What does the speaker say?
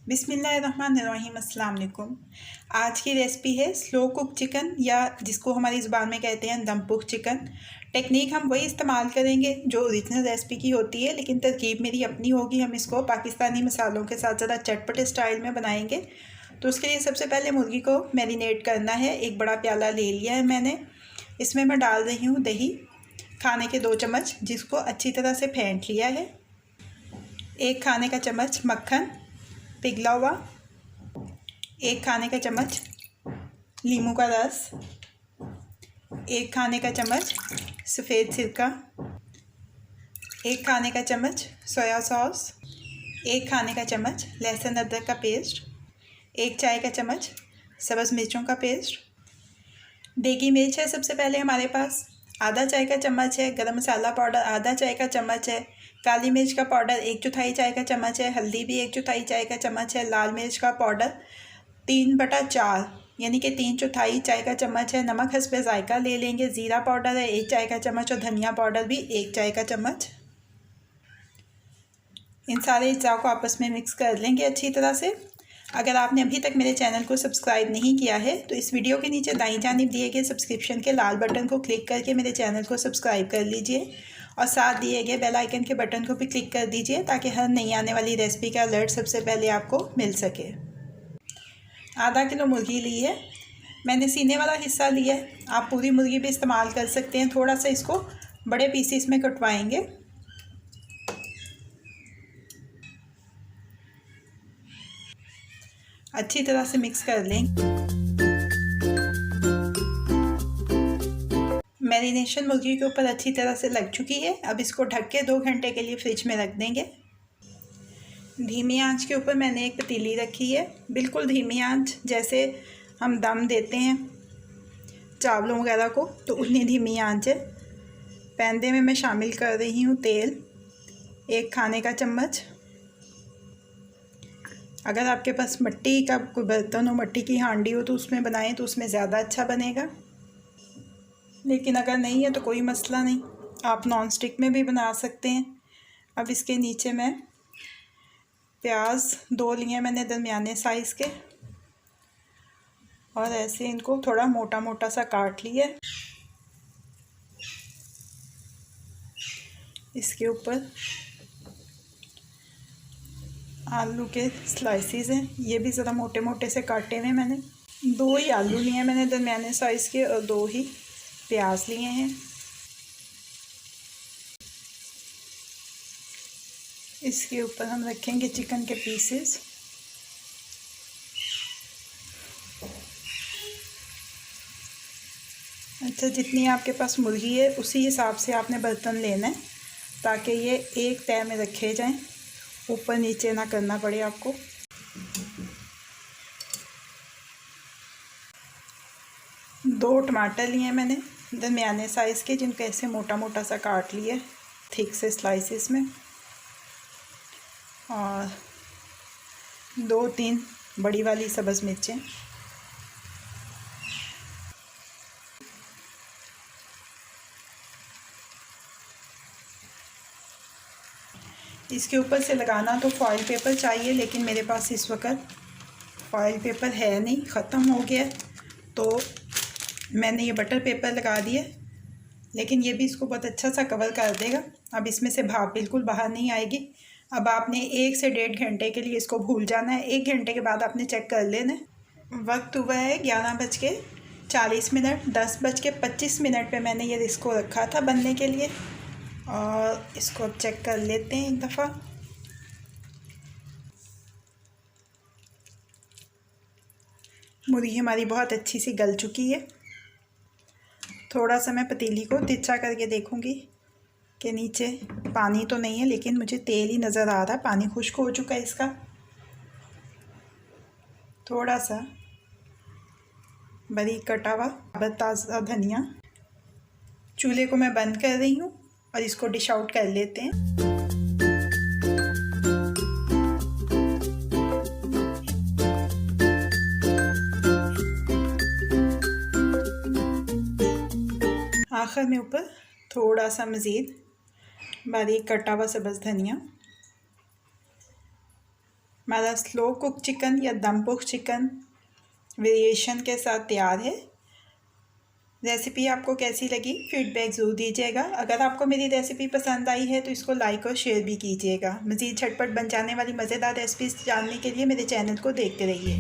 बिस्मिल्लाहिर्रहमानिर्रहीम। अस्सलाम वालेकुम। आज की रेसिपी है स्लो कुक चिकन, या जिसको हमारी ज़ुबान में कहते हैं दम पुख चिकन। टेक्निक हम वही इस्तेमाल करेंगे जो ओरिजिनल रेसिपी की होती है, लेकिन तरकीब मेरी अपनी होगी। हम इसको पाकिस्तानी मसालों के साथ ज़्यादा चटपटे स्टाइल में बनाएंगे। तो उसके लिए सबसे पहले मुर्गी को मैरिनेट करना है। एक बड़ा प्याला ले लिया है मैंने। इसमें मैं डाल रही हूँ दही, खाने के 2 चम्मच, जिसको अच्छी तरह से फेंट लिया है। 1 खाने का चम्मच मक्खन पिघला हुआ, 1 खाने का चम्मच नींबू का रस, 1 खाने का चम्मच सफ़ेद सिरका, 1 खाने का चम्मच सोया सॉस, 1 खाने का चम्मच लहसुन अदरक का पेस्ट, 1 चाय का चम्मच सब्ज़ मिर्चों का पेस्ट। देगी मिर्च है सबसे पहले हमारे पास, आधा चाय का चम्मच है। गरम मसाला पाउडर आधा चाय का चम्मच है। काली मिर्च का पाउडर 1/4 चाय का चम्मच है। हल्दी भी 1/4 चाय का चम्मच है। लाल मिर्च का पाउडर 3/4 यानी कि 3/4 चाय का चम्मच है। नमक हस्बे जायका ले लेंगे। ज़ीरा पाउडर है 1 चाय का चम्मच, और धनिया पाउडर भी 1 चाय का चम्मच। इन सारे अज्जा को आपस में मिक्स कर लेंगे अच्छी तरह से। अगर आपने अभी तक मेरे चैनल को सब्सक्राइब नहीं किया है तो इस वीडियो के नीचे दाईं जानिब दिए गए सब्सक्रिप्शन के लाल बटन को क्लिक करके मेरे चैनल को सब्सक्राइब कर लीजिए, और साथ दिए गए बेल आइकन के बटन को भी क्लिक कर दीजिए ताकि हर नई आने वाली रेसिपी का अलर्ट सबसे पहले आपको मिल सके। आधा किलो मुर्गी ली है मैंने, सीने वाला हिस्सा लिया है। आप पूरी मुर्गी भी इस्तेमाल कर सकते हैं। थोड़ा सा इसको बड़े पीसेस में कटवाएंगे। अच्छी तरह से मिक्स कर लें। मैरिनेशन मुर्गी के ऊपर अच्छी तरह से लग चुकी है। अब इसको ढक के 2 घंटे के लिए फ्रिज में रख देंगे। धीमी आंच के ऊपर मैंने एक पतीली रखी है, बिल्कुल धीमी आंच, जैसे हम दम देते हैं चावलों वगैरह को, तो उतनी धीमी आंच है। पैंदे में मैं शामिल कर रही हूँ तेल 1 खाने का चम्मच। अगर आपके पास मिट्टी का कोई बर्तन हो, मिट्टी की हांडी हो, तो उसमें बनाएं तो उसमें ज़्यादा अच्छा बनेगा। लेकिन अगर नहीं है तो कोई मसला नहीं, आप नॉन स्टिक में भी बना सकते हैं। अब इसके नीचे मैं प्याज 2 लिए मैंने दरमियाने साइज़ के, और ऐसे इनको थोड़ा मोटा मोटा सा काट लिया। इसके ऊपर आलू के स्लाइसेस हैं, ये भी ज़रा मोटे मोटे से काटे हुए मैंने। 2 ही आलू लिए हैं मैंने दरमियाने साइज़ के, और 2 ही प्याज लिए हैं। इसके ऊपर हम रखेंगे चिकन के पीसेस। अच्छा, जितनी आपके पास मुर्गी है उसी हिसाब से आपने बर्तन लेना है, ताकि ये एक तय में रखे जाएं, ऊपर नीचे ना करना पड़े आपको। दो टमाटर लिए मैंने दरमियाने साइज़ के, जिनको ऐसे मोटा मोटा सा काट लिया थिक से स्लाइसेस में, और 2-3 बड़ी वाली सब्ज़ मिर्चें। इसके ऊपर से लगाना तो फॉइल पेपर चाहिए, लेकिन मेरे पास इस वक्त फॉइल पेपर है नहीं, ख़त्म हो गया, तो मैंने ये बटर पेपर लगा दिया। लेकिन ये भी इसको बहुत अच्छा सा कवर कर देगा। अब इसमें से भाप बिल्कुल बाहर नहीं आएगी। अब आपने 1 से 1.5 घंटे के लिए इसको भूल जाना है। 1 घंटे के बाद आपने चेक कर लेना है। वक्त हुआ है 11:40। 10:25 पे मैंने ये इसको रखा था बनने के लिए, और इसको अब चेक कर लेते हैं एक दफ़ा। मुर्गी हमारी बहुत अच्छी सी गल चुकी है। थोड़ा सा मैं पतीली को तिरछा करके देखूंगी कि नीचे पानी तो नहीं है, लेकिन मुझे तेल ही नज़र आ रहा है। पानी खुश्क हो चुका है इसका। थोड़ा सा बारीक कटा हुआ ताज़ा धनिया। चूल्हे को मैं बंद कर रही हूँ और इसको डिश आउट कर लेते हैं। आखिर में ऊपर थोड़ा सा मज़ीद बारीक कटा हुआ सब्ज़ धनिया। हमारा स्लो कुक चिकन या दम पुख चिकन वेरिएशन के साथ तैयार है। रेसिपी आपको कैसी लगी फीडबैक ज़रूर दीजिएगा। अगर आपको मेरी रेसिपी पसंद आई है तो इसको लाइक और शेयर भी कीजिएगा। मज़ीद झटपट बन जाने वाली मज़ेदार रेसिपीज़ जानने के लिए मेरे चैनल को देखते रहिए।